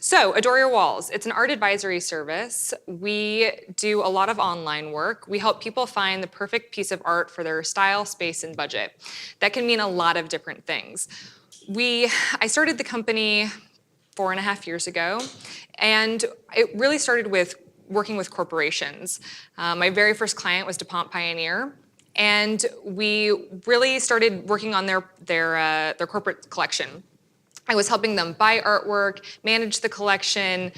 So, Adore Your Walls, it's an art advisory service. We do a lot of online work. We help people find the perfect piece of art for their style, space, and budget. That can mean a lot of different things. I started the company 4.5 years ago, and it really started with working with corporations. My very first client was DuPont Pioneer, and we really started working on their corporate collection. I was helping them buy artwork, manage the collection,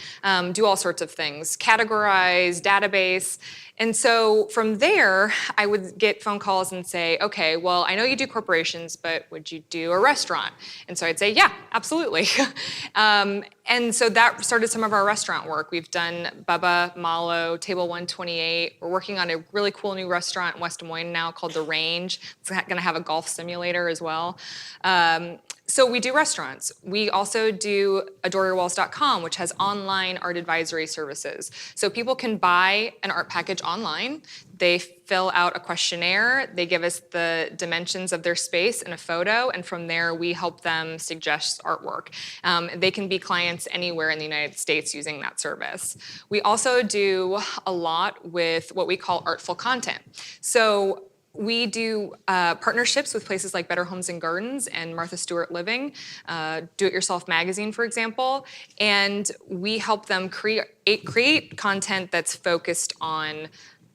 do all sorts of things, categorize, database. And so from there, I would get phone calls and say, okay, well, I know you do corporations, but would you do a restaurant? And so I'd say, yeah, absolutely. And so that started some of our restaurant work. We've done Bubba, Malo, Table 128. We're working on a really cool new restaurant in West Des Moines now called The Range. It's going to have a golf simulator as well. So we do restaurants. We also do AdoreYourWalls.com, which has online art advisory services. So people can buy an art package online. They fill out a questionnaire. They give us the dimensions of their space and a photo, and from there we help them suggest artwork. They can be clients anywhere in the United States using that service. We also do a lot with what we call artful content. So we do partnerships with places like Better Homes and Gardens and Martha Stewart Living, Do It Yourself Magazine, for example, and we help them create content that's focused on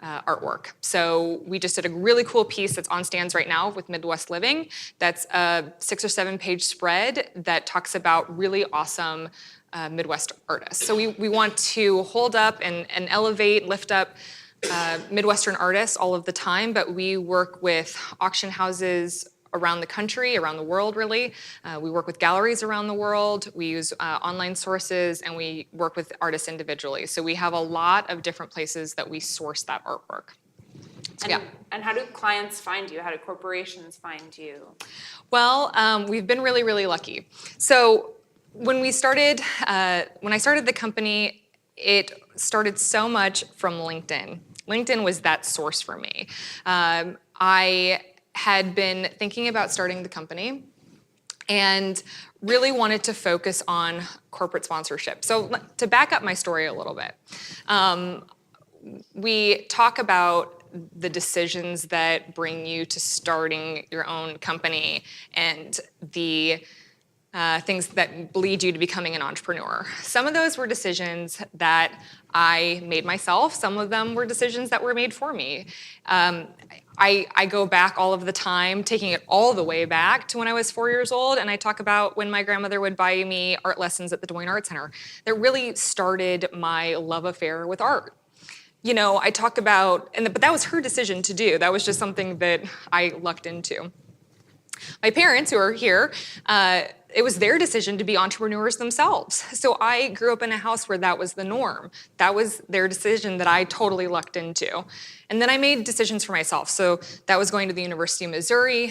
artwork. So we just did a really cool piece that's on stands right now with Midwest Living. That's a 6 or 7 page spread that talks about really awesome Midwest artists. So we want to hold up and elevate, lift up Midwestern artists all of the time, but we work with auction houses around the country, around the world really. We work with galleries around the world. We use online sources, and we work with artists individually. So we have a lot of different places that we source that artwork. So, and how do clients find you? How do corporations find you? Well, we've been really, really lucky. So when I started the company, it started so much from LinkedIn. LinkedIn was that source for me. I had been thinking about starting the company and really wanted to focus on corporate sponsorship. So to back up my story a little bit, we talk about the decisions that bring you to starting your own company and the things that lead you to becoming an entrepreneur. Some of those were decisions that I made myself. Some of them were decisions that were made for me. I go back all of the time, taking it all the way back to when I was 4 years old, and I talk about when my grandmother would buy me art lessons at the Des Moines Art Center. That really started my love affair with art. You know, I talk about, but that was her decision to do. That was just something that I lucked into. My parents, who are here, it was their decision to be entrepreneurs themselves. So I grew up in a house where that was the norm. That was their decision that I totally lucked into. And then I made decisions for myself. So that was going to the University of Missouri,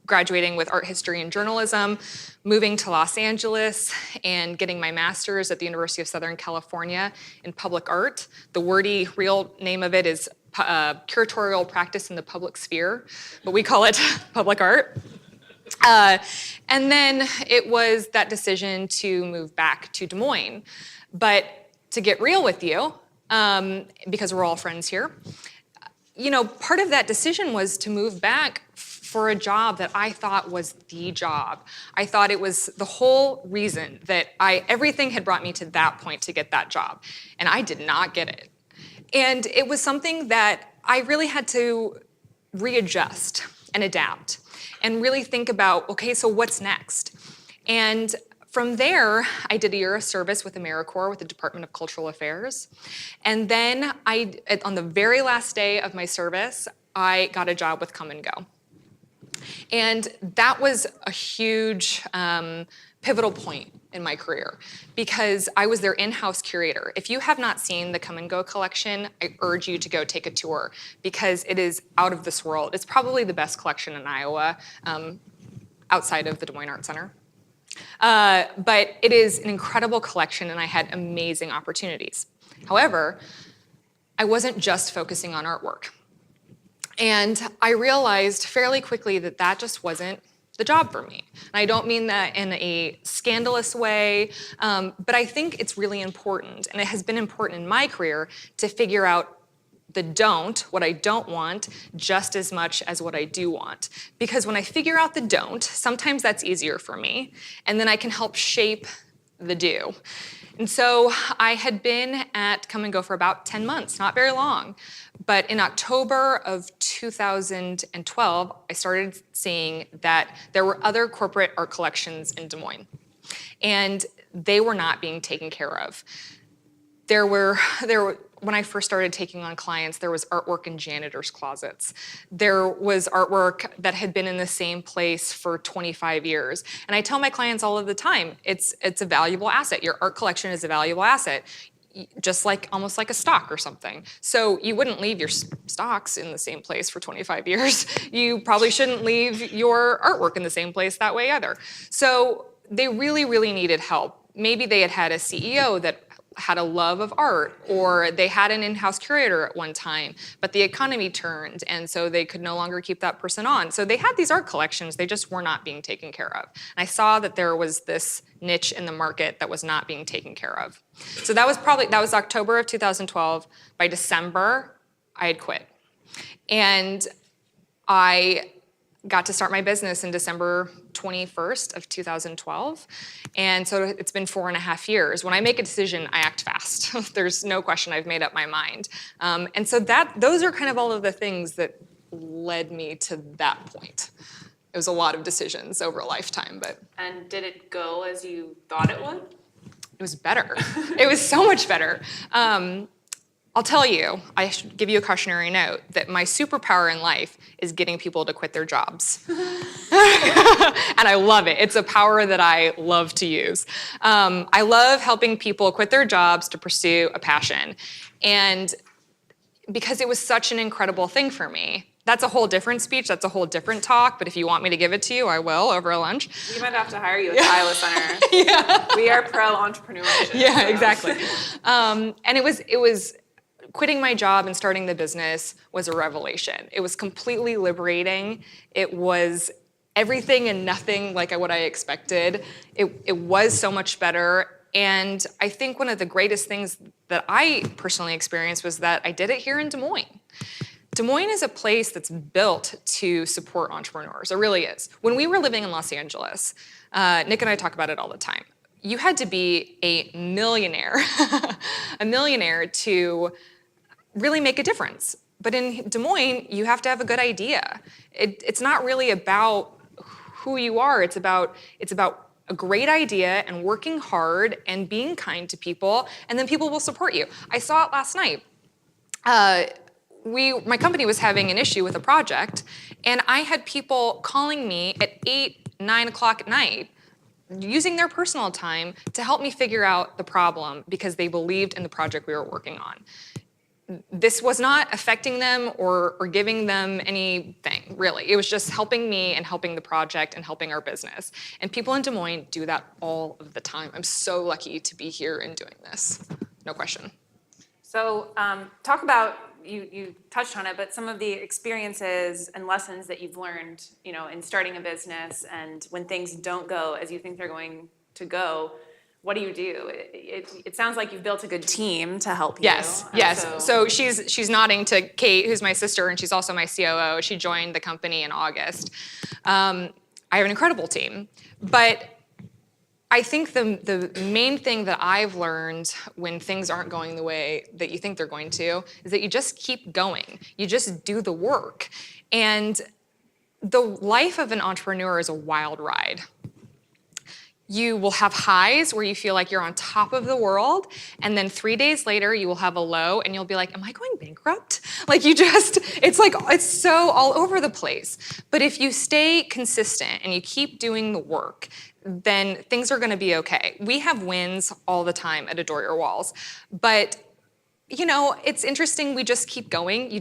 graduating with art history and journalism, moving to Los Angeles, and getting my master's at the University of Southern California in public art. The wordy real name of it is curatorial practice in the public sphere, but we call it public art. And then it was that decision to move back to Des Moines. But to get real with you, because we're all friends here, you know, part of that decision was to move back for a job that I thought was the job. I thought it was the whole reason that everything had brought me to that point to get that job. And I did not get it. And it was something that I really had to readjust and adapt and really think about, okay, so what's next? And from there, I did a year of service with AmeriCorps with the Department of Cultural Affairs. And then on the very last day of my service, I got a job with Come and Go. And that was a huge pivotal point in my career because I was their in-house curator. If you have not seen the Come and Go collection, I urge you to go take a tour because it is out of this world. It's probably the best collection in Iowa outside of the Des Moines Art Center. But it is an incredible collection and I had amazing opportunities. However, I wasn't just focusing on artwork. And I realized fairly quickly that just wasn't the job for me. And I don't mean that in a scandalous way, but I think it's really important, and it has been important in my career, to figure out what I don't want, just as much as what I do want. Because when I figure out the don't, sometimes that's easier for me, and then I can help shape the do. And so I had been at Come and Go for about 10 months, not very long. But in October of 2012, I started seeing that there were other corporate art collections in Des Moines, and they were not being taken care of. When I first started taking on clients, there was artwork in janitors' closets. There was artwork that had been in the same place for 25 years. And I tell my clients all of the time, it's a valuable asset. Your art collection is a valuable asset, just almost like a stock or something. So you wouldn't leave your stocks in the same place for 25 years. You probably shouldn't leave your artwork in the same place that way either. So they really, really needed help. Maybe they had a CEO that had a love of art, or they had an in-house curator at one time, but the economy turned, and so they could no longer keep that person on. So they had these art collections, they just were not being taken care of. And I saw that there was this niche in the market that was not being taken care of. So that was October of 2012. By December, I had quit. And I got to start my business in December 21st of 2012. And so it's been 4.5 years. When I make a decision, I act fast. There's no question I've made up my mind. And so those are kind of all of the things that led me to that point. It was a lot of decisions over a lifetime, but. And did it go as you thought it would? It was better. It was so much better. I'll tell you, I should give you a cautionary note, that my superpower in life is getting people to quit their jobs. And I love it. It's a power that I love to use. I love helping people quit their jobs to pursue a passion. And because it was such an incredible thing for me. That's a whole different speech, that's a whole different talk, but if you want me to give it to you, I will over a lunch. We might have to hire you at the Iowa Center. Yeah. We are pro-entrepreneurship. Yeah, so. exactly. And it was quitting my job and starting the business was a revelation. It was completely liberating. It was everything and nothing like what I expected. It was so much better. And I think one of the greatest things that I personally experienced was that I did it here in Des Moines. Des Moines is a place that's built to support entrepreneurs. It really is. When we were living in Los Angeles, Nick and I talk about it all the time. You had to be a millionaire, to really make a difference. But in Des Moines, you have to have a good idea. It's not really about who you are. It's about a great idea and working hard and being kind to people, and then people will support you. I saw it last night. My company was having an issue with a project, and I had people calling me at 8, 9 o'clock at night, using their personal time to help me figure out the problem because they believed in the project we were working on. This was not affecting them or giving them anything, really. It was just helping me and helping the project and helping our business. And people in Des Moines do that all of the time. I'm so lucky to be here and doing this. No question. So talk about, you touched on it, but some of the experiences and lessons that you've learned, in starting a business, and when things don't go as you think they're going to go, what do you do? It sounds like you've built a good team to help you. Yes. So she's nodding to Kate, who's my sister, and she's also my COO. She joined the company in August. I have an incredible team, but I think the main thing that I've learned when things aren't going the way that you think they're going to is that you just keep going. You just do the work. And the life of an entrepreneur is a wild ride. You will have highs where you feel like you're on top of the world, and then 3 days later you will have a low and you'll be like, am I going bankrupt? It's so all over the place. But if you stay consistent and you keep doing the work, then things are gonna be okay. We have wins all the time at Adore Your Walls, but it's interesting, we just keep going. You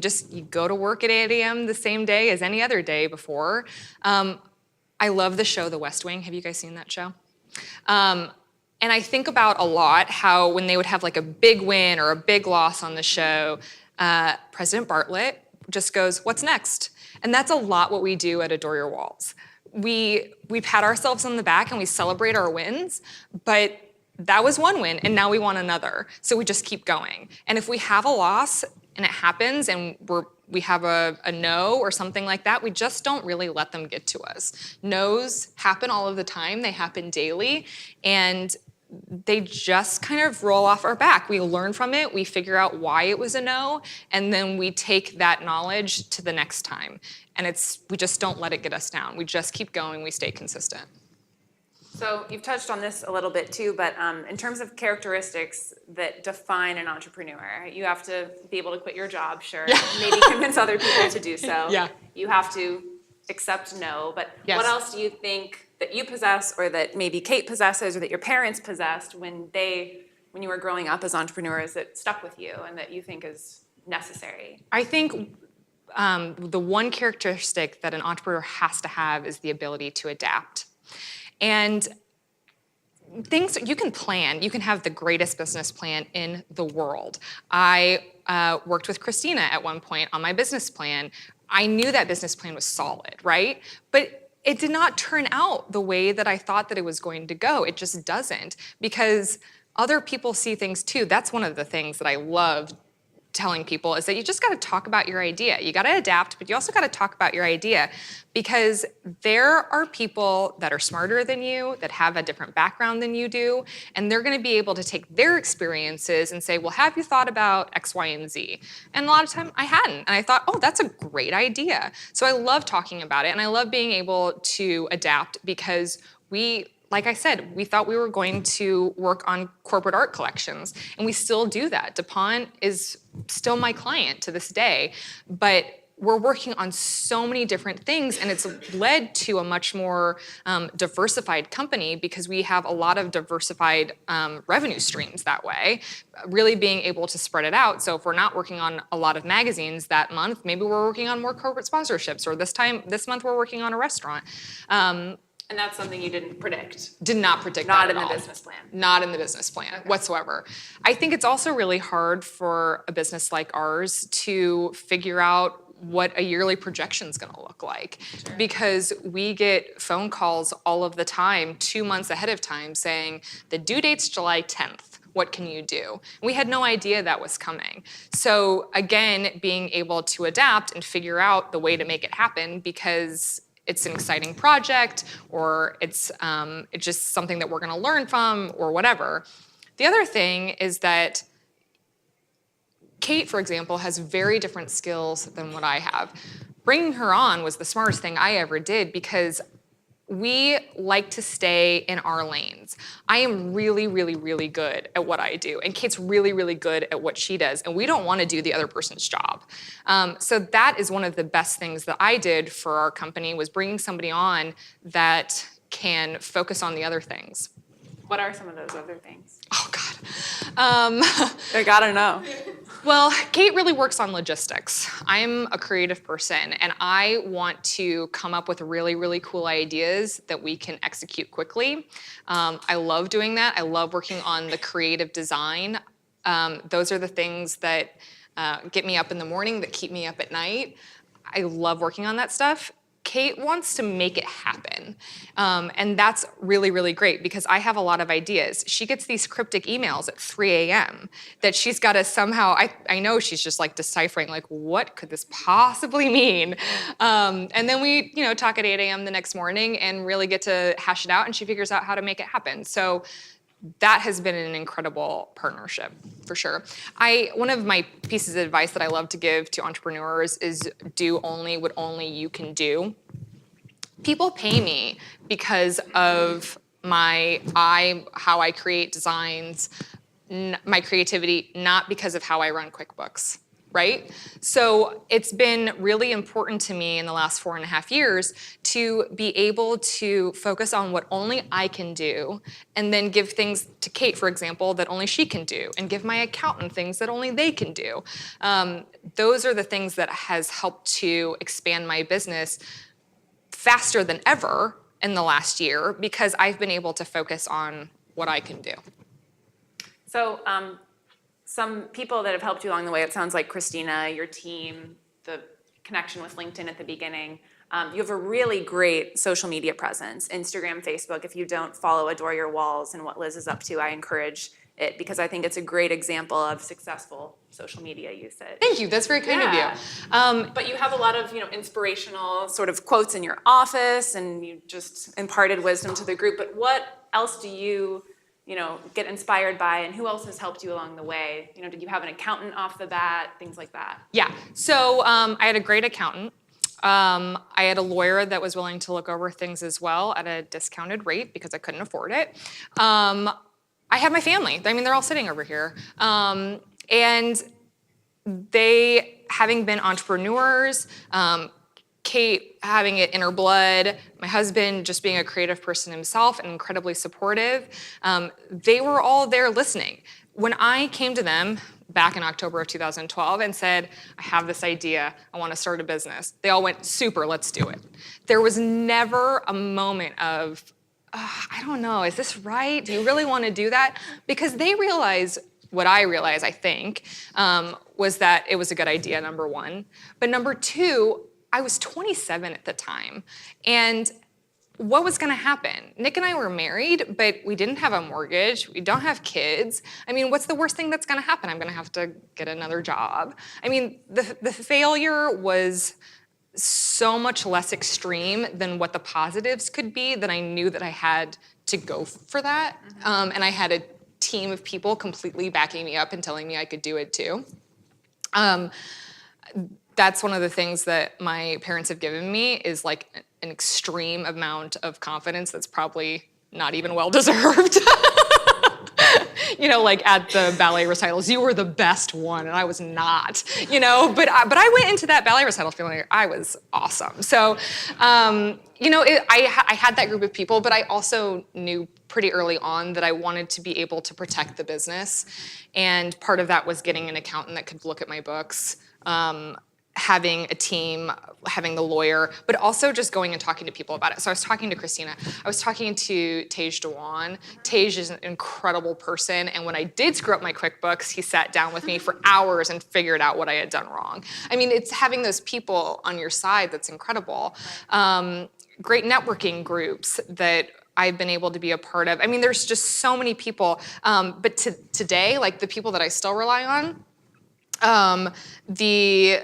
go to work at 8 a.m. the same day as any other day before. I love the show The West Wing. Have you guys seen that show? And I think about a lot how when they would have a big win or a big loss on the show, President Bartlett just goes, what's next? And that's a lot what we do at Adore Your Walls. we pat ourselves on the back and we celebrate our wins, but that was one win and now we want another. So we just keep going. And if we have a loss and it happens and we have a no or something like that, we just don't really let them get to us. No's happen all of the time, they happen daily, and they just kind of roll off our back. We learn from it, we figure out why it was a no, and then we take that knowledge to the next time. And we just don't let it get us down. We just keep going, we stay consistent. So you've touched on this a little bit too, but in terms of characteristics that define an entrepreneur, you have to be able to quit your job, sure, Yeah. maybe convince other people to do so. Yeah. You have to accept no, but Yes. what else do you think that you possess, or that maybe Kate possesses, or that your parents possessed when you were growing up as entrepreneurs, that stuck with you and that you think is necessary? I think the one characteristic that an entrepreneur has to have is the ability to adapt. And things you can plan, you can have the greatest business plan in the world. I worked with Christina at one point on my business plan. I knew that business plan was solid, right? But it did not turn out the way that I thought that it was going to go. It just doesn't, because other people see things too. That's one of the things that I love telling people, is that you just got to talk about your idea. You got to adapt, but you also got to talk about your idea, because there are people that are smarter than you, that have a different background than you do, and they're going to be able to take their experiences and say, well, have you thought about X, Y, and Z? And a lot of time I hadn't, and I thought, oh, that's a great idea. So I love talking about it, and I love being able to adapt, because like I said, we thought we were going to work on corporate art collections, and we still do that. DuPont is still my client to this day, but we're working on so many different things, and it's led to a much more diversified company, because we have a lot of diversified revenue streams that way, really being able to spread it out. So if we're not working on a lot of magazines that month, maybe we're working on more corporate sponsorships, or this month we're working on a restaurant. And that's something you didn't predict. Did not predict Not that in at the all. business plan. Not in the business plan whatsoever. I think it's also really hard for a business like ours to figure out what a yearly projection is going to look like, because we get phone calls all of the time, 2 months ahead of time, saying the due date's July 10th. What can you do? We had no idea that was coming. So again, being able to adapt and figure out the way to make it happen, because it's an exciting project, or it's just something that we're going to learn from, or whatever. The other thing is that Kate, for example, has very different skills than what I have. Bringing her on was the smartest thing I ever did, because we like to stay in our lanes. I am really, really, really good at what I do, and Kate's really, really good at what she does, and we don't want to do the other person's job. So that is one of the best things that I did for our company, was bringing somebody on that can focus on the other things. What are some of those other things? Oh, God. I gotta know. Well, Kate really works on logistics. I'm a creative person, and I want to come up with really, really cool ideas that we can execute quickly. I love doing that. I love working on the creative design. Those are the things that get me up in the morning, that keep me up at night. I love working on that stuff. Kate wants to make it happen. And that's really, really great, because I have a lot of ideas. She gets these cryptic emails at 3 a.m. that she's got to somehow, I know she's just like deciphering, like, what could this possibly mean? And then we, talk at 8 a.m. the next morning and really get to hash it out, and she figures out how to make it happen. So that has been an incredible partnership, for sure. One of my pieces of advice that I love to give to entrepreneurs is do only what only you can do. People pay me because of how I create designs, my creativity, not because of how I run QuickBooks, right? So it's been really important to me in the last 4.5 years to be able to focus on what only I can do, and then give things to Kate, for example, that only she can do, and give my accountant things that only they can do. Those are the things that has helped to expand my business faster than ever in the last year, because I've been able to focus on what I can do. So some people that have helped you along the way, it sounds like Christina, your team, the connection with LinkedIn at the beginning. You have a really great social media presence, Instagram, Facebook. If you don't follow Adore Your Walls and what Liz is up to, I encourage it because I think it's a great example of successful social media usage. Thank you. That's very kind of you. But you have a lot of inspirational sort of quotes in your office, and you just imparted wisdom to the group. But what else do you get inspired by, and who else has helped you along the way? Did you have an accountant off the bat, things like that? Yeah. So I had a great accountant. I had a lawyer that was willing to look over things as well at a discounted rate because I couldn't afford it. I had my family. I mean, they're all sitting over here. And they, having been entrepreneurs, Kate having it in her blood, my husband just being a creative person himself and incredibly supportive, they were all there listening. When I came to them back in October of 2012 and said, I have this idea, I want to start a business, they all went, super, let's do it. There was never a moment of, I don't know, is this right? Do you really want to do that? Because they realized what I realized, I think, was that it was a good idea, number one. But number two, I was 27 at the time. And what was going to happen? Nick and I were married, but we didn't have a mortgage. We don't have kids. I mean, what's the worst thing that's going to happen? I'm going to have to get another job. I mean, the failure was so much less extreme than what the positives could be that I knew that I had to go for that. And I had a team of people completely backing me up and telling me I could do it too. That's one of the things that my parents have given me is like an extreme amount of confidence that's probably not even well-deserved. Like at the ballet recitals, you were the best one, and I was not, But I went into that ballet recital feeling like I was awesome. So, I had that group of people, but I also knew pretty early on that I wanted to be able to protect the business. And part of that was getting an accountant that could look at my books, having a team, having the lawyer, but also just going and talking to people about it. So I was talking to Christina. I was talking to Tej Dewan. Tej is an incredible person, and when I did screw up my QuickBooks, he sat down with me for hours and figured out what I had done wrong. I mean, it's having those people on your side that's incredible. Great networking groups that I've been able to be a part of. I mean, there's just so many people. But today, like the people that I still rely on, the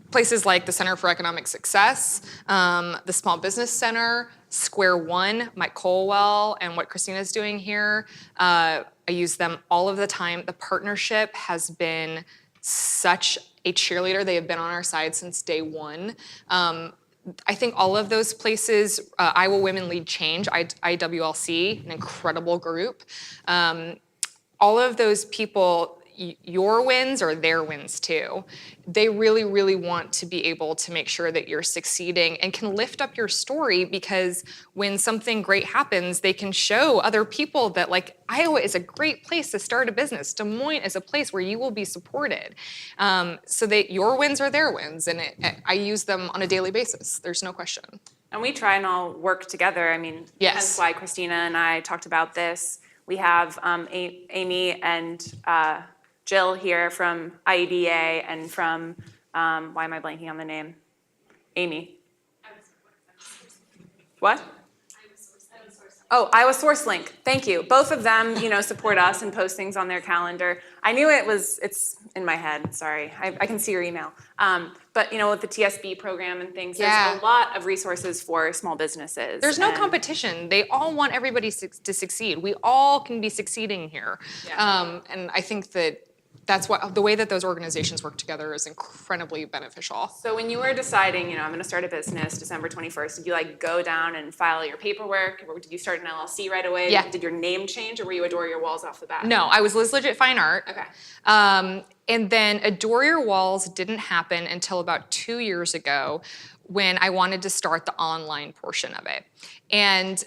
places like the Center for Economic Success, the Small Business Center, Square One, Mike Colwell, and what Christina's doing here. I use them all of the time. The partnership has been such a cheerleader. They have been on our side since day one. I think all of those places, Iowa Women Lead Change, IWLC, an incredible group. All of those people, your wins are their wins too. They really, really want to be able to make sure that you're succeeding and can lift up your story, because when something great happens, they can show other people that like Iowa is a great place to start a business. Des Moines is a place where you will be supported. So that your wins are their wins, and I use them on a daily basis. There's no question. And we try and all work together. I mean, yes. That's why Christina and I talked about this. We have Amy and Jill here from IEDA and from, why am I blanking on the name? Amy. What? Oh, Iowa SourceLink. Thank you. Both of them, support us and post things on their calendar. I knew it's in my head, sorry. I can see your email. But, with the TSB program and things, there's a lot of resources for small businesses. There's no competition. They all want everybody to succeed. We all can be succeeding here. Yeah. And I think that's what the way that those organizations work together is incredibly beneficial. So when you were deciding, I'm going to start a business December 21st, did you go down and file your paperwork, or did you start an LLC right away? Yeah. Did your name change, or were you Adore Your Walls off the bat? No, I was Lidgett Fine Art. Okay. And then Adore Your Walls didn't happen until about 2 years ago, when I wanted to start the online portion of it. And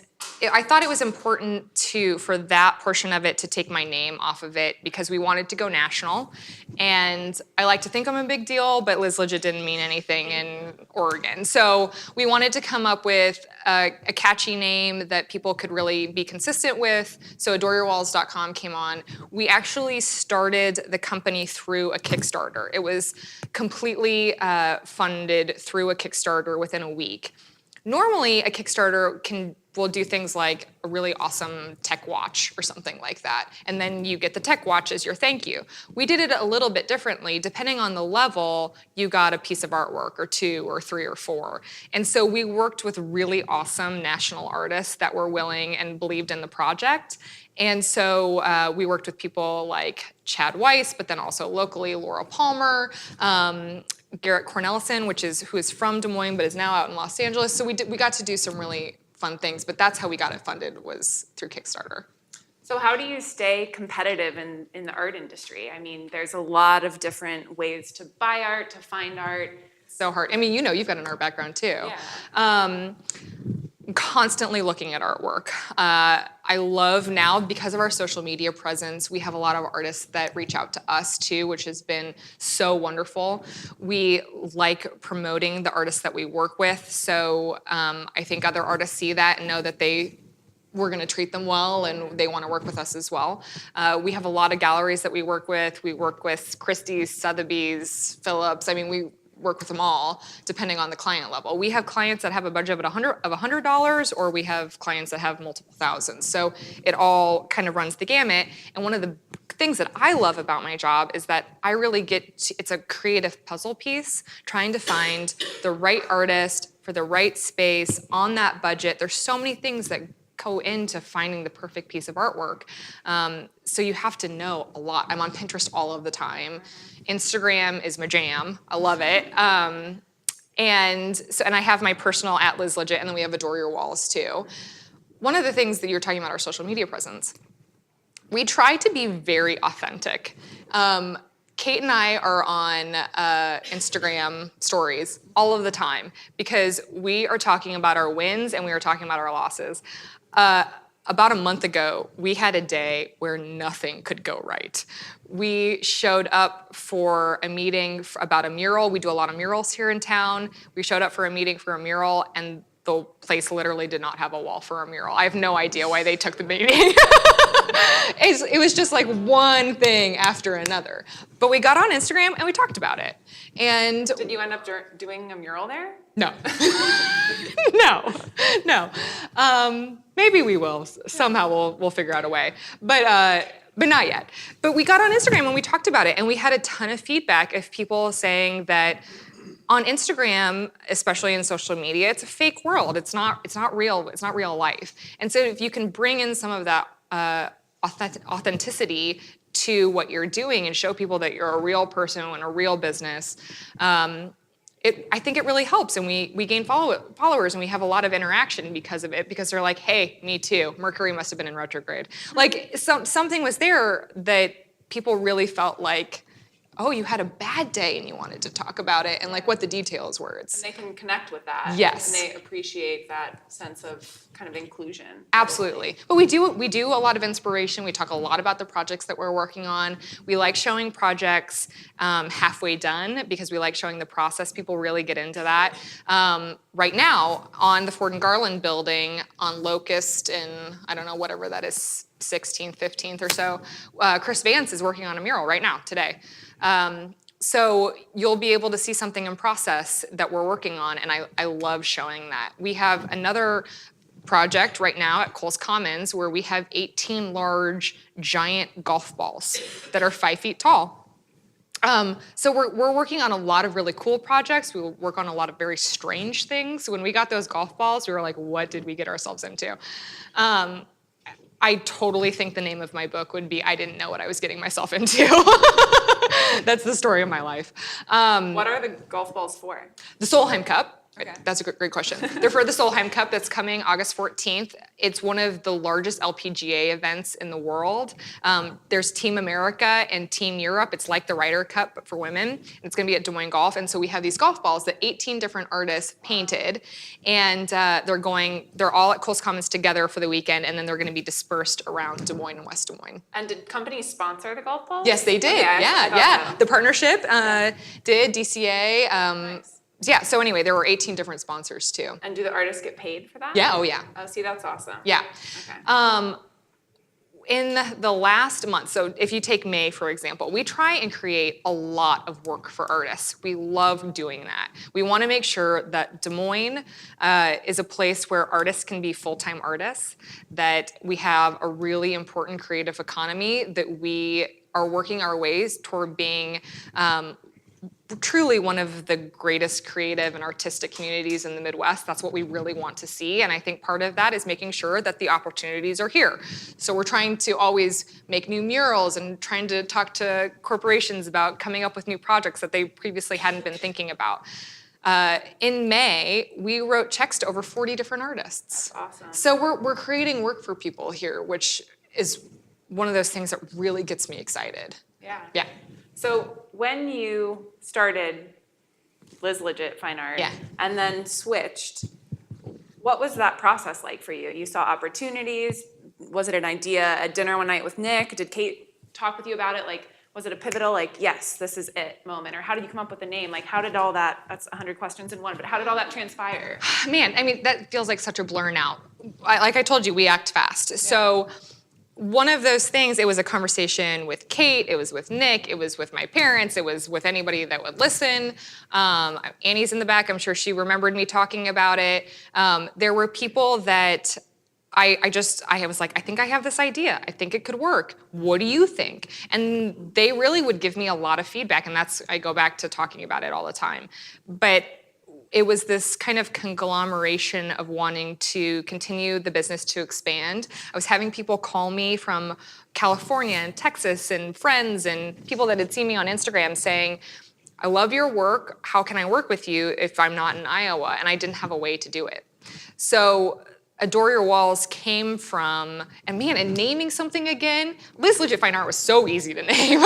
I thought it was important for that portion of it to take my name off of it because we wanted to go national. And I like to think I'm a big deal, but Liz Lidgett didn't mean anything in Oregon. So we wanted to come up with a catchy name that people could really be consistent with. So adoryourwalls.com came on. We actually started the company through a Kickstarter. It was completely funded through a Kickstarter within a week. Normally, a Kickstarter will do things like a really awesome tech watch or something like that, and then you get the tech watch as your thank you. We did it a little bit differently. Depending on the level, you got a piece of artwork or 2 or 3 or 4. And so we worked with really awesome national artists that were willing and believed in the project. And so we worked with people like Chad Weiss, but then also locally Laura Palmer, Garrett Cornelison, who is from Des Moines but is now out in Los Angeles. So we got to do some really fun things, but that's how we got it funded, was through Kickstarter. So how do you stay competitive in the art industry? I mean, there's a lot of different ways to buy art, to find art. So hard. I mean, you've got an art background too. Yeah. Constantly looking at artwork. I love now, because of our social media presence, we have a lot of artists that reach out to us too, which has been so wonderful. We like promoting the artists that we work with, so I think other artists see that and know that we're going to treat them well and they want to work with us as well. We have a lot of galleries that we work with. We work with Christie's, Sotheby's, Phillips. I mean, we work with them all, depending on the client level. We have clients that have a budget of $100, or we have clients that have multiple thousands. So it all kind of runs the gamut. And one of the things that I love about my job is that I really it's a creative puzzle piece, trying to find the right artist for the right space on that budget. There's so many things that go into finding the perfect piece of artwork. So you have to know a lot. I'm on Pinterest all of the time. Instagram is my jam. I love it. And I have my personal @Liz Lidgett, and then we have Adore Your Walls too. One of the things that you're talking about, our social media presence, we try to be very authentic. Kate and I are on Instagram stories all of the time because we are talking about our wins and we are talking about our losses. About a month ago, we had a day where nothing could go right. We showed up for a meeting about a mural. We do a lot of murals here in town. We showed up for a meeting for a mural, and the place literally did not have a wall for a mural. I have no idea why they took the meeting. It was just like one thing after another. But we got on Instagram and we talked about it. And did you end up doing a mural there? No. No. Maybe we will. Somehow we'll figure out a way. But not yet. But we got on Instagram and we talked about it, and we had a ton of feedback of people saying that on Instagram, especially in social media, it's a fake world. It's not real. It's not real life. And so if you can bring in some of that authenticity to what you're doing and show people that you're a real person and a real business, I think it really helps, and we gain followers, and we have a lot of interaction because of it, because they're like, hey, me too. Mercury must have been in retrograde. Like something was there that people really felt like, oh, you had a bad day and you wanted to talk about it, and like what the details were. And they can connect with that. Yes. And they appreciate that sense of kind of inclusion. Absolutely. But we do a lot of inspiration. We talk a lot about the projects that we're working on. We like showing projects halfway done because we like showing the process. People really get into that. Right now, on the Ford and Garland building on Locust and I don't know, whatever that is, 16th, 15th or so, Chris Vance is working on a mural right now, today. So you'll be able to see something in process that we're working on, and I love showing that. We have another project right now at Coles Commons where we have 18 large, giant golf balls that are 5 feet tall. So we're working on a lot of really cool projects. We work on a lot of very strange things. When we got those golf balls, we were like, what did we get ourselves into? I totally think the name of my book would be I Didn't Know What I Was Getting Myself Into. That's the story of my life. What are the golf balls for? The Solheim Cup. Okay. That's a great question. They're for the Solheim Cup that's coming August 14th. It's one of the largest LPGA events in the world. There's Team America and Team Europe. It's like the Ryder Cup, but for women. And it's going to be at Des Moines Golf. And so we have these golf balls that 18 different artists painted. And they're all at Coles Commons together for the weekend. And then they're going to be dispersed around Des Moines and West Des Moines. And did companies sponsor the golf balls? Yes, they did. Okay, Yeah. so. The partnership did, DCA. Nice. Yeah, so anyway, there were 18 different sponsors too. And do the artists get paid for that? Yeah, oh yeah. Oh, see, that's awesome. Yeah. Okay. In the last month, so if you take May, for example, we try and create a lot of work for artists. We love doing that. We want to make sure that Des Moines is a place where artists can be full-time artists, that we have a really important creative economy, that we are working our ways toward being truly one of the greatest creative and artistic communities in the Midwest. That's what we really want to see. And I think part of that is making sure that the opportunities are here. So we're trying to always make new murals and trying to talk to corporations about coming up with new projects that they previously hadn't been thinking about. In May, we wrote checks to over 40 different artists. That's awesome. So we're creating work for people here, which is one of those things that really gets me excited. Yeah. Yeah. So when you started Liz Lidgett Fine Art Yeah. and then switched, what was that process like for you? You saw opportunities. Was it an idea at dinner one night with Nick? Did Kate talk with you about it? Like, was it a pivotal, like, yes, this is it moment? Or how did you come up with the name? Like, how did all that, that's 100 questions in one, but how did all that transpire? Man, I mean, that feels like such a blur now. Like I told you, we act fast. Yeah. So one of those things, it was a conversation with Kate, it was with Nick, it was with my parents, it was with anybody that would listen. Annie's in the back, I'm sure she remembered me talking about it. There were people that I was like, I think I have this idea. I think it could work. What do you think? And they really would give me a lot of feedback, and I go back to talking about it all the time. But it was this kind of conglomeration of wanting to continue the business to expand. I was having people call me from California and Texas and friends and people that had seen me on Instagram saying, I love your work. How can I work with you if I'm not in Iowa? And I didn't have a way to do it. So Adore Your Walls came from, and naming something again, Liz Lidgett Fine Art was so easy to name.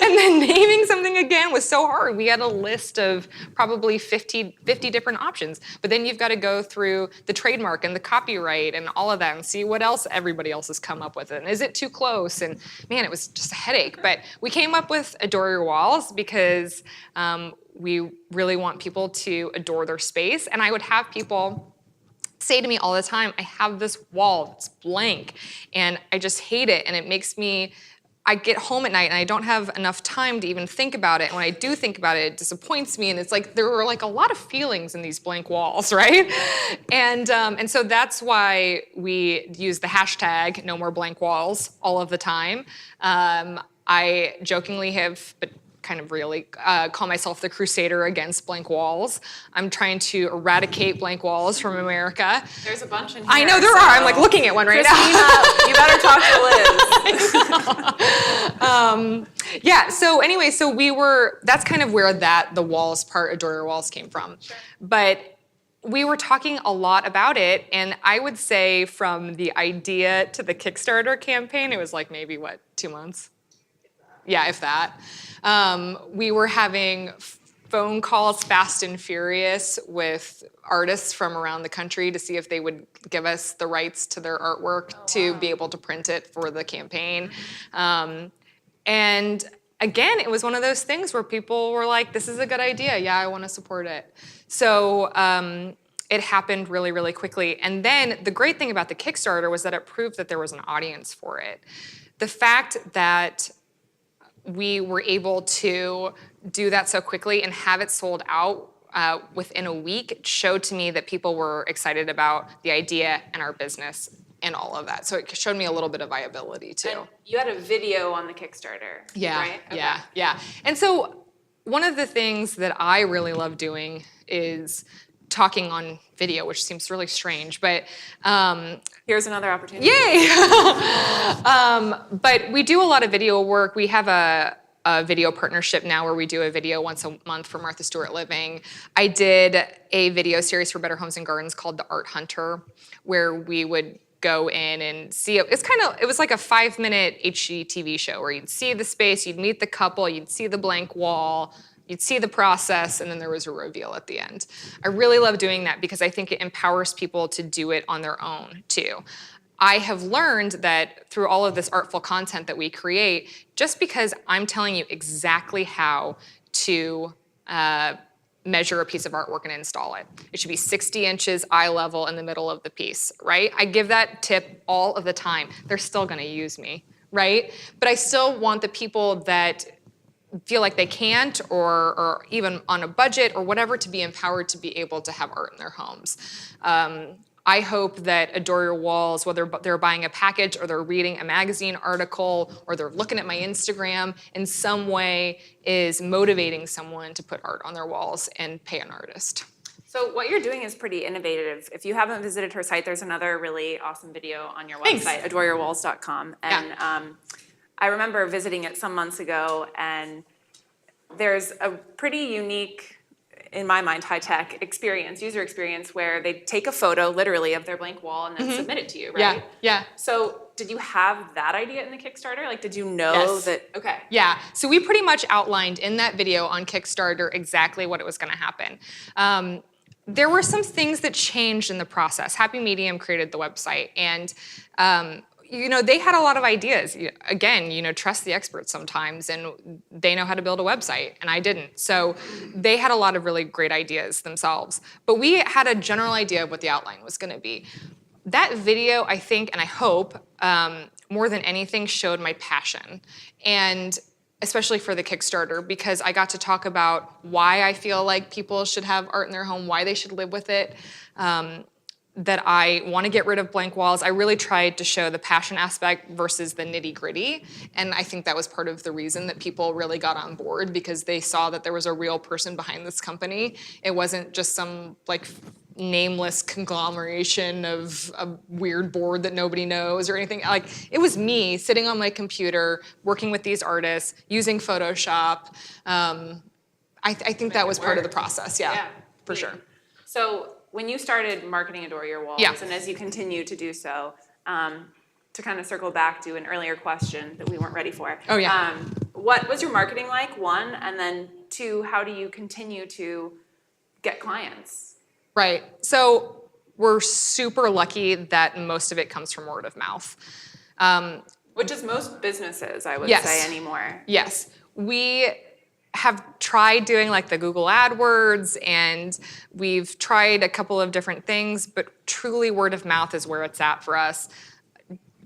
And then naming something again was so hard. We had a list of probably 50 different options. But then you've got to go through the trademark and the copyright and all of that and see what else everybody else has come up with. And is it too close? And man, it was just a headache. But we came up with Adore Your Walls because we really want people to adore their space. And I would have people say to me all the time, I have this wall, it's blank, and I just hate it, and it makes me, I get home at night and I don't have enough time to even think about it, and when I do think about it, it disappoints me, and it's like, there were like a lot of feelings in these blank walls, right? And so that's why we use the hashtag No More Blank Walls all of the time. I jokingly have, but kind of really call myself the crusader against blank walls. I'm trying to eradicate blank walls from America. There's a bunch in here. I know there are. I'm like looking at one right now. You better talk to Liz. Yeah, so anyway, that's kind of where the walls part, Adore Your Walls, came from. Sure. But we were talking a lot about it, and I would say from the idea to the Kickstarter campaign, it was like maybe, 2 months? Yeah, if that. We were having phone calls fast and furious with artists from around the country to see if they would give us the rights to their artwork to be able to print it for the campaign. And again, it was one of those things where people were like, this is a good idea. Yeah, I want to support it. So it happened really, really quickly. And then the great thing about the Kickstarter was that it proved that there was an audience for it. The fact that we were able to do that so quickly and have it sold out within a week showed to me that people were excited about the idea and our business and all of that. So it showed me a little bit of viability too. And you had a video on the Kickstarter, yeah, right? Okay. Yeah. And so one of the things that I really love doing is talking on video, which seems really strange, but here's another opportunity. Yay! But we do a lot of video work. We have a video partnership now where we do a video once a month for Martha Stewart Living. I did a video series for Better Homes and Gardens called The Art Hunter, where we would go in and see it. It was like a 5-minute HGTV show where you'd see the space, you'd meet the couple, you'd see the blank wall, you'd see the process, and then there was a reveal at the end. I really love doing that because I think it empowers people to do it on their own too. I have learned that through all of this artful content that we create, just because I'm telling you exactly how to measure a piece of artwork and install it. It should be 60 inches eye level in the middle of the piece, right? I give that tip all of the time. They're still gonna use me, right? But I still want the people that feel like they can't or even on a budget or whatever to be empowered to be able to have art in their homes. I hope that Adore Your Walls, whether they're buying a package or they're reading a magazine article or they're looking at my Instagram, in some way is motivating someone to put art on their walls and pay an artist. So what you're doing is pretty innovative. If you haven't visited her site, there's another really awesome video on your website, adoreyourwalls.com. And I remember visiting it some months ago, and there's a pretty unique, in my mind, high-tech user experience, where they take a photo, literally, of their blank wall and then submit it to you, right? Yeah. So did you have that idea in the Kickstarter? Like, did you know that? Okay. Yeah, so we pretty much outlined in that video on Kickstarter exactly what it was gonna happen. There were some things that changed in the process. Happy Medium created the website, and they had a lot of ideas. Again, trust the experts sometimes, and they know how to build a website, and I didn't. So they had a lot of really great ideas themselves. But we had a general idea of what the outline was gonna be. That video, I think, and I hope, more than anything, showed my passion. And especially for the Kickstarter, because I got to talk about why I feel like people should have art in their home, why they should live with it, that I want to get rid of blank walls. I really tried to show the passion aspect versus the nitty-gritty, and I think that was part of the reason that people really got on board, because they saw that there was a real person behind this company. It wasn't just some nameless conglomeration of a weird board that nobody knows or anything. It was me sitting on my computer, working with these artists, using Photoshop. I think that was part of the process, for sure. So when you started marketing Adore Your Walls, and as you continue to do so, to kind of circle back to an earlier question that we weren't ready for. Oh, yeah. What was your marketing like, one, and then two, how do you continue to get clients? Right. So we're super lucky that most of it comes from word of mouth. Which is most businesses, I would say, anymore. Yes. We have tried doing the Google AdWords, and we've tried a couple of different things, but truly word of mouth is where it's at for us.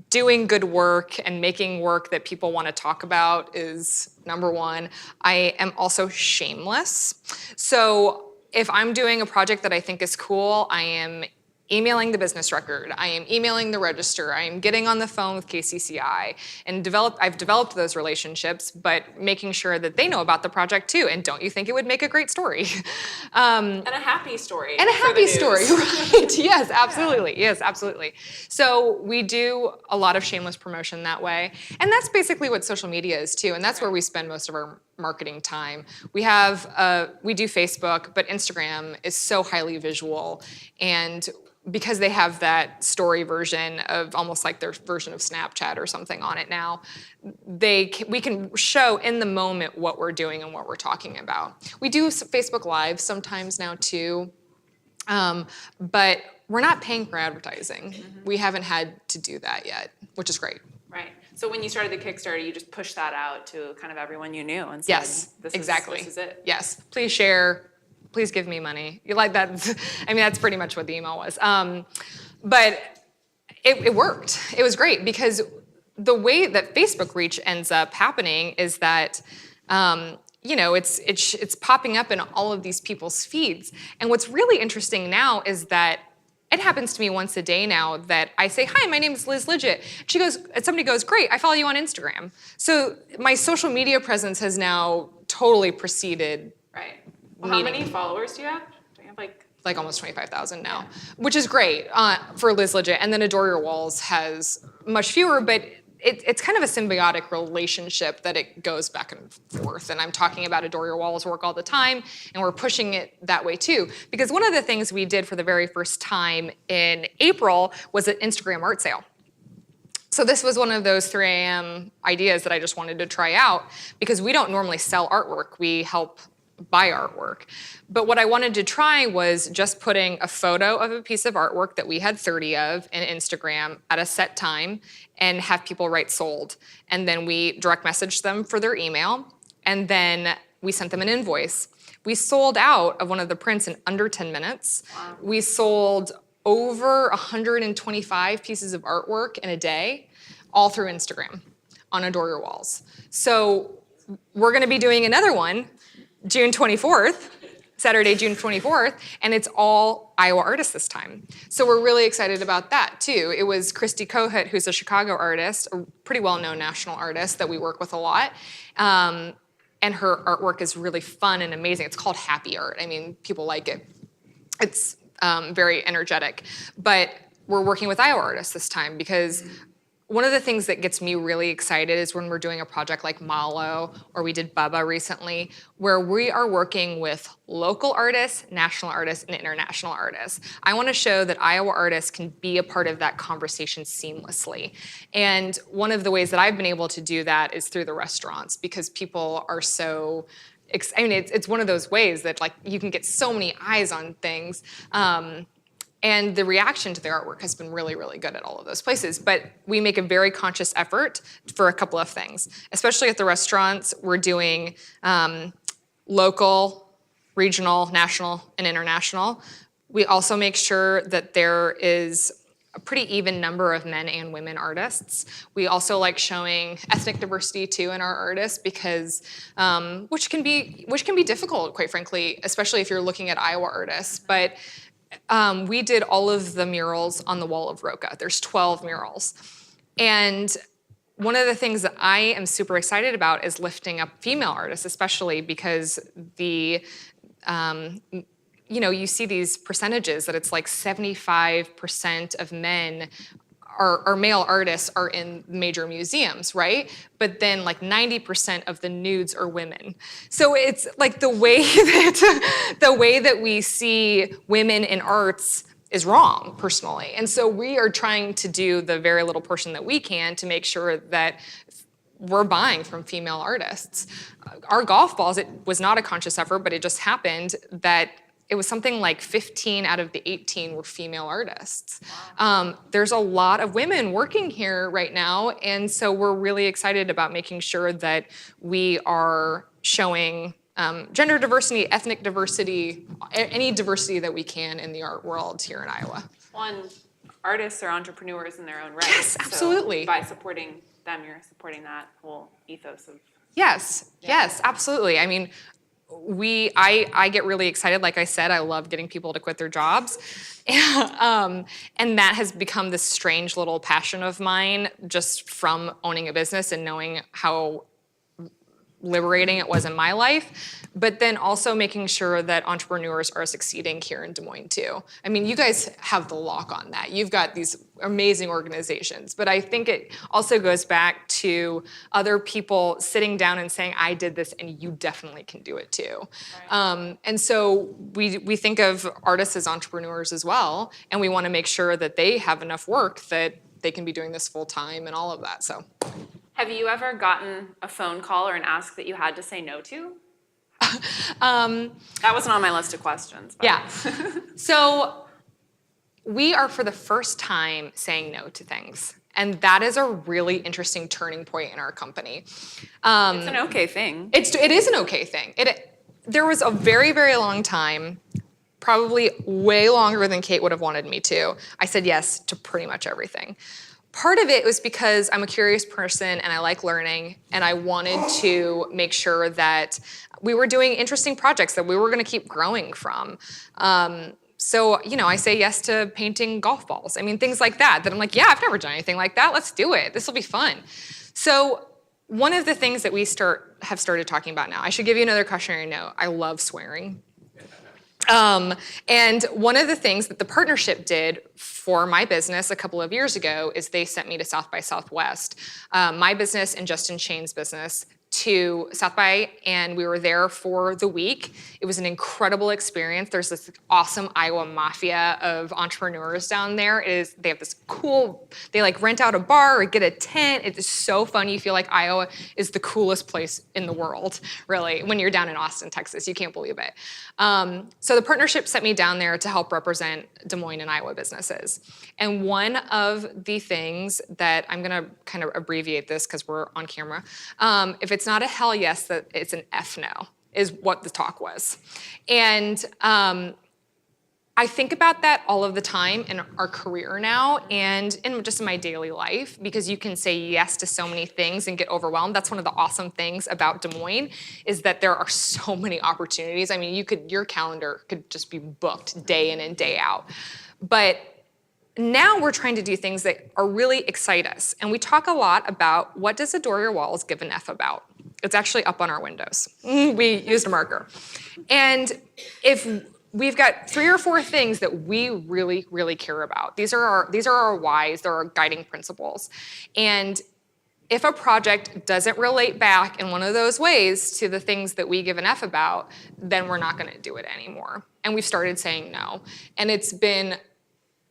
Doing good work and making work that people want to talk about is number one. I am also shameless. So if I'm doing a project that I think is cool, I am emailing the business record, I am emailing the register, I am getting on the phone with KCCI, and I've developed those relationships, but making sure that they know about the project too, and don't you think it would make a great story? And a happy story. And a happy story, right? Yes, absolutely. Yes, absolutely. So we do a lot of shameless promotion that way, and that's basically what social media is too, and that's where we spend most of our marketing time. We do Facebook, but Instagram is so highly visual, and because they have that story version of almost like their version of Snapchat or something on it now, we can show in the moment what we're doing and what we're talking about. We do Facebook Live sometimes now too, but we're not paying for advertising. Mm-hmm. We haven't had to do that yet, which is great. Right. So when you started the Kickstarter, you just pushed that out to kind of everyone you knew and said, this is it. Yes. Please share. Please give me money. You like that? That's pretty much what the email was. But it worked. It was great because the way that Facebook reach ends up happening is that it's popping up in all of these people's feeds. And what's really interesting now is that it happens to me once a day now that I say, hi, my name is Liz Lidgett. Somebody goes, great, I follow you on Instagram. So my social media presence has now totally preceded. Right. Well, how many followers do you have? Do you have almost 25,000 now, which is great for Liz Lidgett. And then Adore Your Walls has much fewer, but it's kind of a symbiotic relationship that it goes back and forth. And I'm talking about Adore Your Walls work all the time, and we're pushing it that way too. Because one of the things we did for the very first time in April was an Instagram art sale. So this was one of those 3 a.m. ideas that I just wanted to try out, because we don't normally sell artwork. We help buy artwork. But what I wanted to try was just putting a photo of a piece of artwork that we had 30 of in Instagram at a set time and have people write sold. And then we direct messaged them for their email, and then we sent them an invoice. We sold out of one of the prints in under 10 minutes. Wow. We sold over 125 pieces of artwork in a day, all through Instagram on Adore Your Walls. So we're gonna be doing another one June 24th, Saturday, June 24th, and it's all Iowa artists this time. So we're really excited about that too. It was Christy Kohut, who's a Chicago artist, a pretty well-known national artist that we work with a lot. And her artwork is really fun and amazing. It's called happy art. I mean, people like it. It's very energetic. But we're working with Iowa artists this time, because one of the things that gets me really excited is when we're doing a project like Malo, or we did Bubba recently, where we are working with local artists, national artists, and international artists. I want to show that Iowa artists can be a part of that conversation seamlessly. And one of the ways that I've been able to do that is through the restaurants, because people are so, I mean, it's one of those ways that like you can get so many eyes on things. And the reaction to their artwork has been really, really good at all of those places. But we make a very conscious effort for a couple of things. Especially at the restaurants, we're doing local, regional, national, and international. We also make sure that there is a pretty even number of men and women artists. We also like showing ethnic diversity too in our artists, because which can be difficult, quite frankly, especially if you're looking at Iowa artists. But we did all of the murals on the wall of Roca. There's 12 murals. And one of the things that I am super excited about is lifting up female artists, especially because the, you see these percentages that it's like 75% of men are male artists are in major museums, right? But then like 90% of the nudes are women. So it's like the way that we see women in arts is wrong, personally. And so we are trying to do the very little portion that we can to make sure that we're buying from female artists. Our golf balls, it was not a conscious effort, but it just happened that it was something like 15 out of the 18 were female artists. Wow. There's a lot of women working here right now, and so we're really excited about making sure that we are showing gender diversity, ethnic diversity, any diversity that we can in the art world here in Iowa. One, artists are entrepreneurs in their own right. Yes, absolutely. So by supporting them, you're supporting that whole ethos of... Yes, absolutely. I mean, I get really excited. Like I said, I love getting people to quit their jobs. And that has become this strange little passion of mine just from owning a business and knowing how liberating it was in my life, but then also making sure that entrepreneurs are succeeding here in Des Moines too. I mean, you guys have the lock on that. You've got these amazing organizations, but I think it also goes back to other people sitting down and saying, I did this and you definitely can do it too. Right. And so we think of artists as entrepreneurs as well, and we want to make sure that they have enough work that they can be doing this full time and all of that, so. Have you ever gotten a phone call or an ask that you had to say no to? That wasn't on my list of questions. But. Yeah. So we are for the first time saying no to things. And that is a really interesting turning point in our company. It's an okay thing. It is an okay thing. There was a very, very long time, probably way longer than Kate would have wanted me to. I said yes to pretty much everything. Part of it was because I'm a curious person and I like learning, and I wanted to make sure that we were doing interesting projects that we were going to keep growing from. So, I say yes to painting golf balls. I mean, things like that I'm like, yeah, I've never done anything like that. Let's do it. This will be fun. So one of the things that we have started talking about now, I should give you another cautionary note. I love swearing. And one of the things that the partnership did for my business a couple of years ago is they sent me to South by Southwest, my business and Justin Shane's business, to South by, and we were there for the week. It was an incredible experience. There's this awesome Iowa mafia of entrepreneurs down there. They have this cool, they like rent out a bar or get a tent. It is so fun. You feel like Iowa is the coolest place in the world, really, when you're down in Austin, Texas. You can't believe it. So the partnership sent me down there to help represent Des Moines and Iowa businesses. And one of the things that I'm gonna kind of abbreviate this because we're on camera. If it's not a hell yes, that it's an F no, is what the talk was. And I think about that all of the time in our career now and in just in my daily life, because you can say yes to so many things and get overwhelmed. That's one of the awesome things about Des Moines is that there are so many opportunities. I mean, your calendar could just be booked day in and day out. But now we're trying to do things that are really excite us. And we talk a lot about what does adore your walls give an F about. It's actually up on our windows. We used a marker. And if we've got 3 or 4 things that we really, really care about. These are our whys, they're our guiding principles. And if a project doesn't relate back in one of those ways to the things that we give an F about, then we're not gonna do it anymore. And we've started saying no. And it's been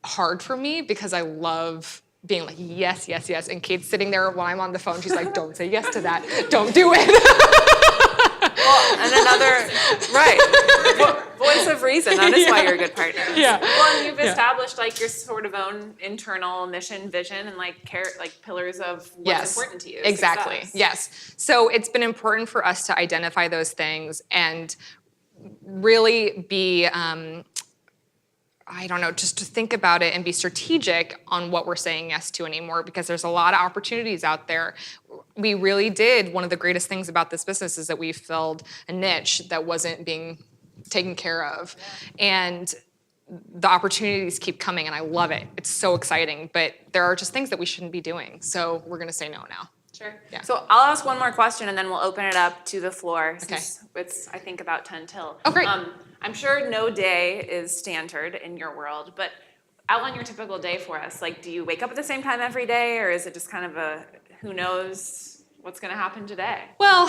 hard for me because I love being like, yes, yes, yes. And Kate's sitting there while I'm on the phone. She's like, don't say yes to that. Don't do it. Well, and another, right, voice of reason. That is why you're a good partner. Yeah. Well, and you've established like your sort of own internal mission, vision, and like pillars of what's important to you. Exactly. Success. Yes. So it's been important for us to identify those things and really be, just to think about it and be strategic on what we're saying yes to anymore, because there's a lot of opportunities out there. We really did, one of the greatest things about this business is that we filled a niche that wasn't being taken care of. And the opportunities keep coming and I love it. It's so exciting, but there are just things that we shouldn't be doing. So we're gonna say no now. Sure. Yeah. So I'll ask one more question and then we'll open it up to the floor. Okay. Since it's, I think, about 10 till. Oh, great. I'm sure no day is standard in your world, but outline your typical day for us. Like, do you wake up at the same time every day, or is it just kind of a who knows what's going to happen today? Well,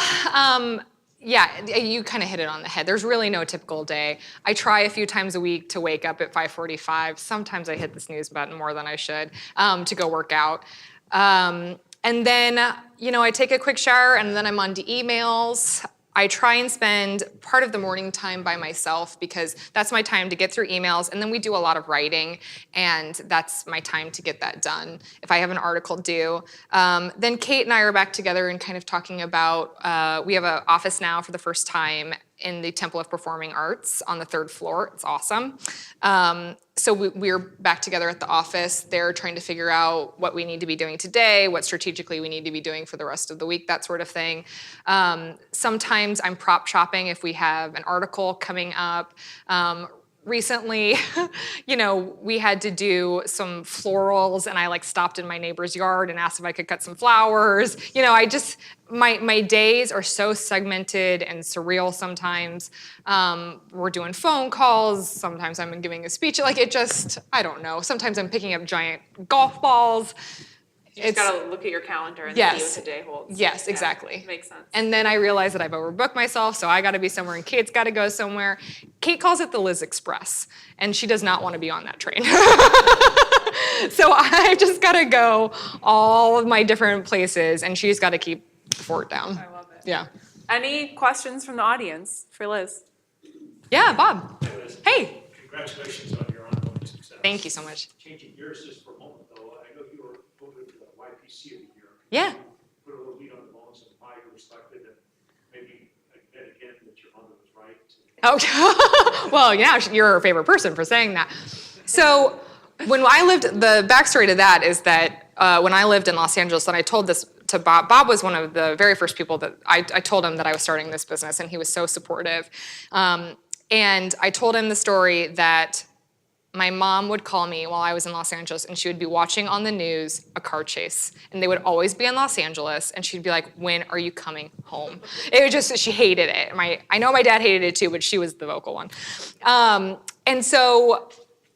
yeah, you kind of hit it on the head. There's really no typical day. I try a few times a week to wake up at 5:45. Sometimes I hit the snooze button more than I should to go work out. And then, I take a quick shower and then I'm on to emails. I try and spend part of the morning time by myself because that's my time to get through emails, and then we do a lot of writing, and that's my time to get that done if I have an article due. Then Kate and I are back together and kind of talking about, we have an office now for the first time in the Temple of Performing Arts on the 3rd floor. It's awesome. So we're back together at the office. They're trying to figure out what we need to be doing today, what strategically we need to be doing for the rest of the week, that sort of thing. Sometimes I'm prop shopping if we have an article coming up. Recently, we had to do some florals and I stopped in my neighbor's yard and asked if I could cut some flowers. My days are so segmented and surreal sometimes. We're doing phone calls. Sometimes I'm giving a speech. I don't know. Sometimes I'm picking up giant golf balls. You just got to look at your calendar and see what the day holds. Yes, exactly. Yeah, makes sense. And then I realize that I've overbooked myself, so I got to be somewhere, and Kate's got to go somewhere. Kate calls it the Liz Express, and she does not want to be on that train. So I just got to go all of my different places, and she's got to keep the fort down. I love it. Yeah. Any questions from the audience for Liz? Yeah, Bob. Hey, Liz. Hey. Congratulations on your ongoing success. Thank you so much. Changing gears just for a moment, though, I know you were voted to the YPC of the year. Yeah. Put a little meat on the bones and why you respected and maybe admit again that your mother was right. Oh, well, yeah, you're her favorite person for saying that. So when I lived, the backstory to that is that when I lived in Los Angeles, and I told this to Bob, Bob was one of the very first people that I told him that I was starting this business, and he was so supportive. And I told him the story that my mom would call me while I was in Los Angeles, and she would be watching on the news a car chase, and they would always be in Los Angeles, and she'd be like, "When are you coming home?" It was just, she hated it. I know my dad hated it too, but she was the vocal one. And so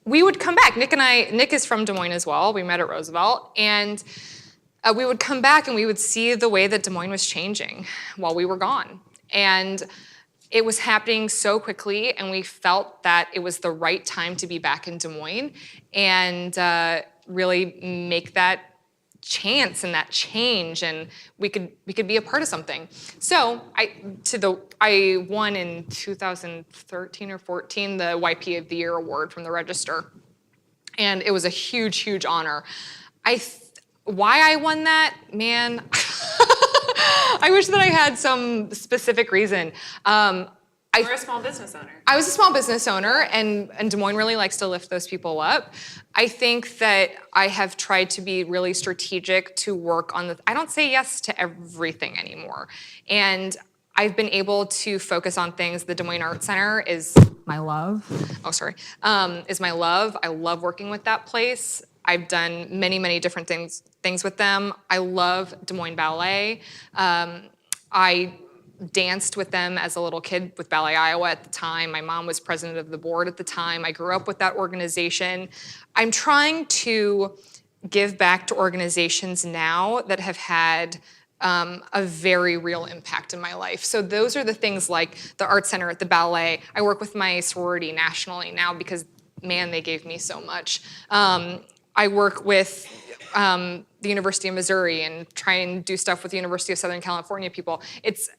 we would come back. Nick is from Des Moines as well. We met at Roosevelt, and we would come back and we would see the way that Des Moines was changing while we were gone. And it was happening so quickly, and we felt that it was the right time to be back in Des Moines and really make that chance and that change, and we could be a part of something. So I won in 2013 or 14 the YP of the Year award from the Register, and it was a huge, huge honor. Why I won that, man. I wish that I had some specific reason. You're a small business owner. I was a small business owner, and Des Moines really likes to lift those people up. I think that I have tried to be really strategic to work on I don't say yes to everything anymore. And I've been able to focus on things. The Des Moines Art Center is my love. Is my love. I love working with that place. I've done many, many different things with them. I love Des Moines Ballet. I danced with them as a little kid with Ballet Iowa at the time. My mom was president of the board at the time. I grew up with that organization. I'm trying to give back to organizations now that have had a very real impact in my life. So those are the things like the Art Center at the Ballet. I work with my sorority nationally now because, man, they gave me so much. I work with the University of Missouri and try and do stuff with the University of Southern California people. It's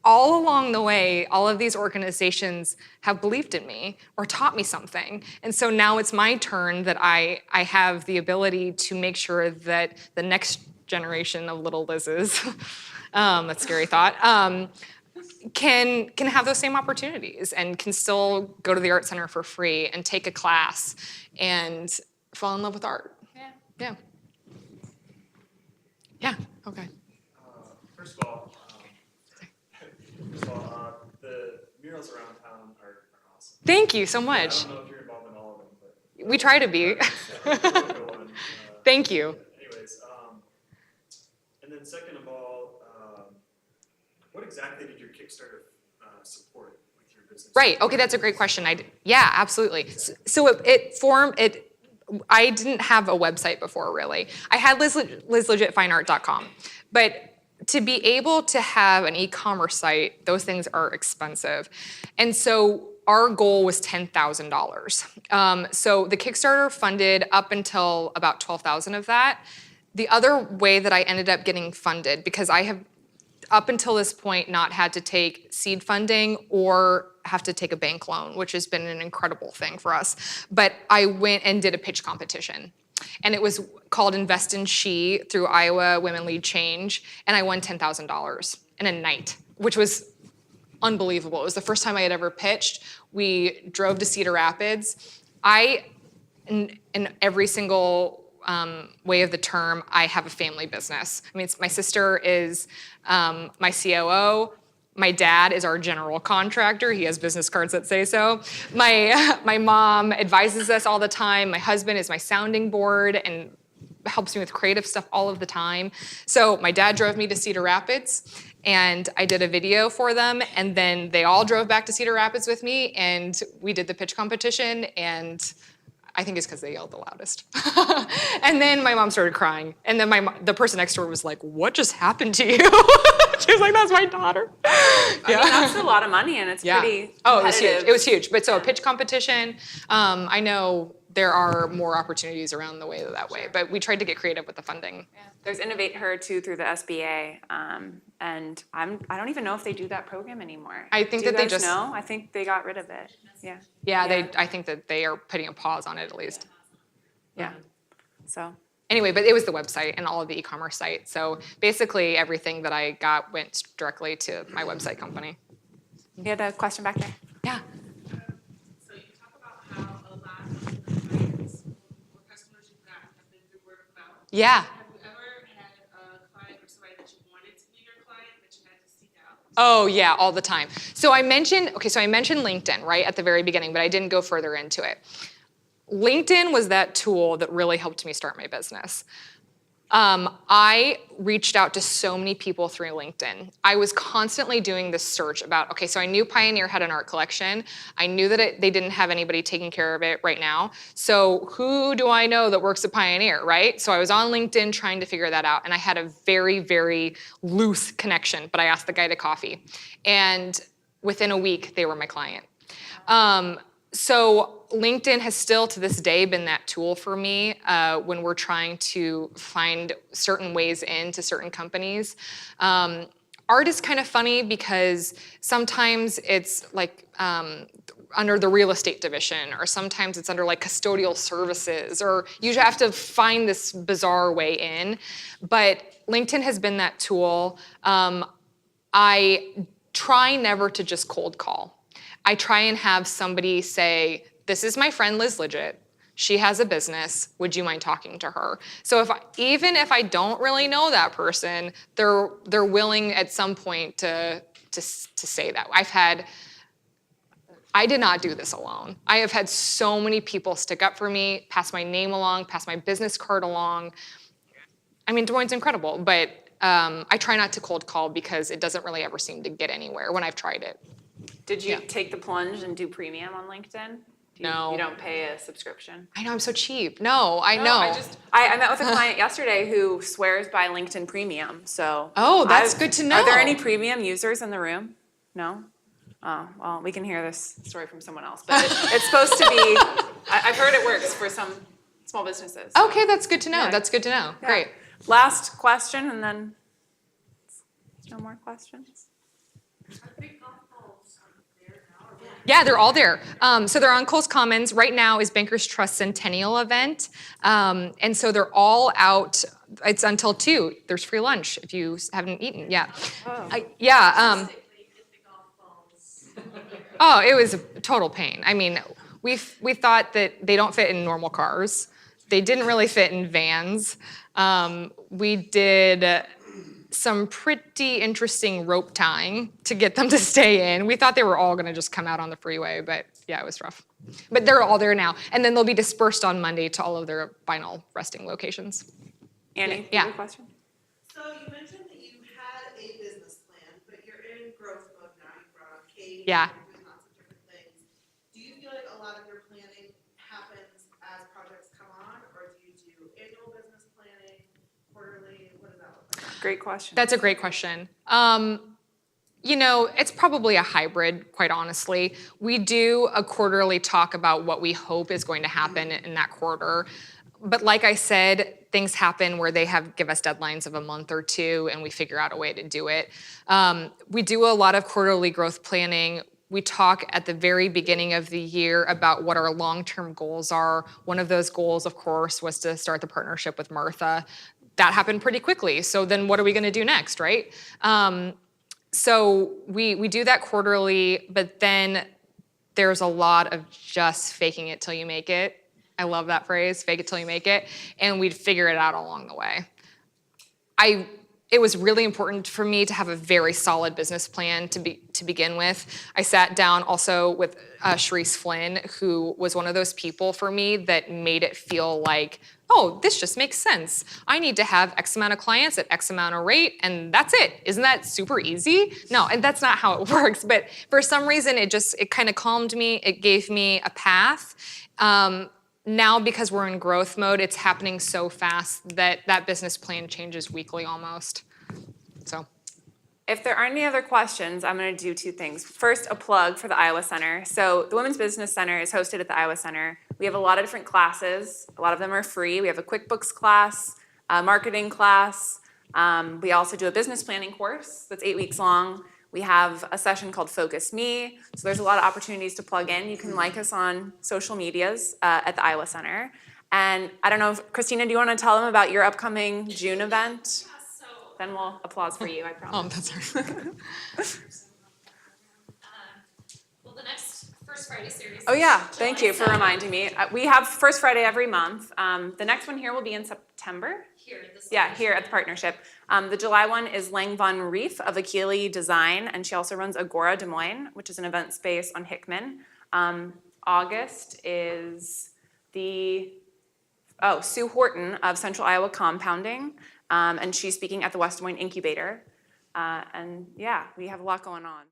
all along the way, all of these organizations have believed in me or taught me something. And so now it's my turn that I have the ability to make sure that the next generation of little Liz's, that's a scary thought, can have those same opportunities and can still go to the Art Center for free and take a class and fall in love with art. Yeah. Yeah, okay. First of all, the murals around town are awesome. Thank you so I much. don't know if you're involved in all of them, but We try to be. Thank you. Anyways, and then second of all, what exactly did your Kickstarter support with your business? Right, okay, that's a great question. Yeah, absolutely. So I didn't have a website before, really. I had LizLidgettFineArt.com, but to be able to have an e-commerce site, those things are expensive. And so our goal was $10,000. So the Kickstarter funded up until about $12,000 of that. The other way that I ended up getting funded, because I have up until this point not had to take seed funding or have to take a bank loan, which has been an incredible thing for us. But I went and did a pitch competition. And it was called Invest in She through Iowa Women Lead Change. And I won $10,000 in a night, which was unbelievable. It was the first time I had ever pitched. We drove to Cedar Rapids. In every single way of the term, I have a family business. I mean, my sister is my COO. My dad is our general contractor. He has business cards that say so. My mom advises us all the time. My husband is my sounding board and helps me with creative stuff all of the time. So my dad drove me to Cedar Rapids, and I did a video for them, and then they all drove back to Cedar Rapids with me, and we did the pitch competition, and I think it's because they yelled the loudest. And then my mom started crying, and then the person next to her was like, "What just happened to you?" She was like, "That's my daughter." I mean, that's a lot of money, and it's pretty Oh, it was huge. competitive. It was huge. But so a pitch competition, I know there are more opportunities around the way that way, but we tried to get creative with the funding. Yeah. There's Innovate Her too through the SBA, and I don't even know if they do that program anymore. I think Do that they you guys just know? I think they got rid of it. Yeah. Yeah, I think that they are putting a pause on it at least. Yeah. So. Anyway, but it was the website and all of the e-commerce site. So basically everything that I got went directly to my website company. You had a question back there? Yeah. So you talk about how a lot of the clients or customers you've got have been through word of mouth. Yeah. Have you ever had a client or somebody that you wanted to be your client that you had to seek out? Oh yeah, all the time. So I mentioned LinkedIn right at the very beginning, but I didn't go further into it. LinkedIn was that tool that really helped me start my business. I reached out to so many people through LinkedIn. I was constantly doing this search about, okay, so I knew Pioneer had an art collection. I knew that they didn't have anybody taking care of it right now. So who do I know that works at Pioneer, right? So I was on LinkedIn trying to figure that out, and I had a very, very loose connection, but I asked the guy to coffee. And within a week, they were my client. So LinkedIn has still to this day been that tool for me when we're trying to find certain ways into certain companies. Art is kind of funny because sometimes it's like under the real estate division, or sometimes it's under like custodial services, or you have to find this bizarre way in. But LinkedIn has been that tool. I try never to just cold call. I try and have somebody say, this is my friend Liz Lidgett. She has a business. Would you mind talking to her? So even if I don't really know that person, they're willing at some point to say that. I did not do this alone. I have had so many people stick up for me, pass my name along, pass my business card along. I mean, Des Moines is incredible, but I try not to cold call because it doesn't really ever seem to get anywhere when I've tried it. Did you take the plunge and do premium on LinkedIn? No. You don't pay a subscription? I know, I'm so cheap. No, I know. I met with a client yesterday who swears by LinkedIn Premium, so. Oh, that's good to know. Are there any premium users in the room? No? Oh, well, we can hear this story from someone else, but it's supposed to be, I've heard it works for some small businesses. So. Okay, that's good to know. Yeah. That's good to know. Yeah. Great. Last question, and then no more questions? Yeah, they're all there. So they're on Coles Commons. Right now is Bankers Trust Centennial event. And so they're all out. It's until 2. There's free lunch if you haven't eaten. Yeah. Oh, it was a total pain. I mean, we thought that they don't fit in normal cars. They didn't really fit in vans. We did some pretty interesting rope tying to get them to stay in. We thought they were all gonna just come out on the freeway, but yeah, it was rough. But they're all there now. And then they'll be dispersed on Monday to all of their final resting locations. Annie, Yeah. you have a question? So you mentioned that you had a business plan, but you're in growth mode now. You brought on Kate. Yeah. You're doing lots of different things. Do you feel like a lot of your planning happens as projects come on, or do you do annual business planning, quarterly? What does that look like? Great question. That's a great question. It's probably a hybrid, quite honestly. We do a quarterly talk about what we hope is going to happen in that quarter. But like I said, things happen where they give us deadlines of a month or 2, and we figure out a way to do it. We do a lot of quarterly growth planning. We talk at the very beginning of the year about what our long-term goals are. One of those goals, of course, was to start the partnership with Martha. That happened pretty quickly. So then what are we going to do next, right? So we do that quarterly, but then there's a lot of just faking it till you make it. I love that phrase, fake it till you make it. And we'd figure it out along the way. It was really important for me to have a very solid business plan to begin with. I sat down also with Sharice Flynn, who was one of those people for me that made it feel like, oh, this just makes sense. I need to have X amount of clients at X amount of rate, and that's it. Isn't that super easy? No, and that's not how it works. But for some reason, it kind of calmed me. It gave me a path. Now, because we're in growth mode, it's happening so fast that business plan changes weekly almost. So, If there aren't any other questions, I'm going to do 2 things. First, a plug for the Iowa Center. So the Women's Business Center is hosted at the Iowa Center. We have a lot of different classes. A lot of them are free. We have a QuickBooks class, a marketing class. We also do a business planning course that's 8 weeks long. We have a session called Focus Me. So there's a lot of opportunities to plug in. You can like us on social medias at the Iowa Center. And I don't know, Christina, do you want to tell them about your upcoming June event? Then we'll applause for you, I promise. that's all right. Well, the next First Friday series. Oh yeah, is thank July you for 7th. reminding me. We have First Friday every month. The next one here will be in September. Here at this Yeah, here at the partnership. The July one is Lang Von Reef of Akili Design, and she also runs Agora Des Moines, which is an event space on Hickman. August is Sue Horton of Central Iowa Compounding, and she's speaking at the West Des Moines Incubator. And yeah, we have a lot going on.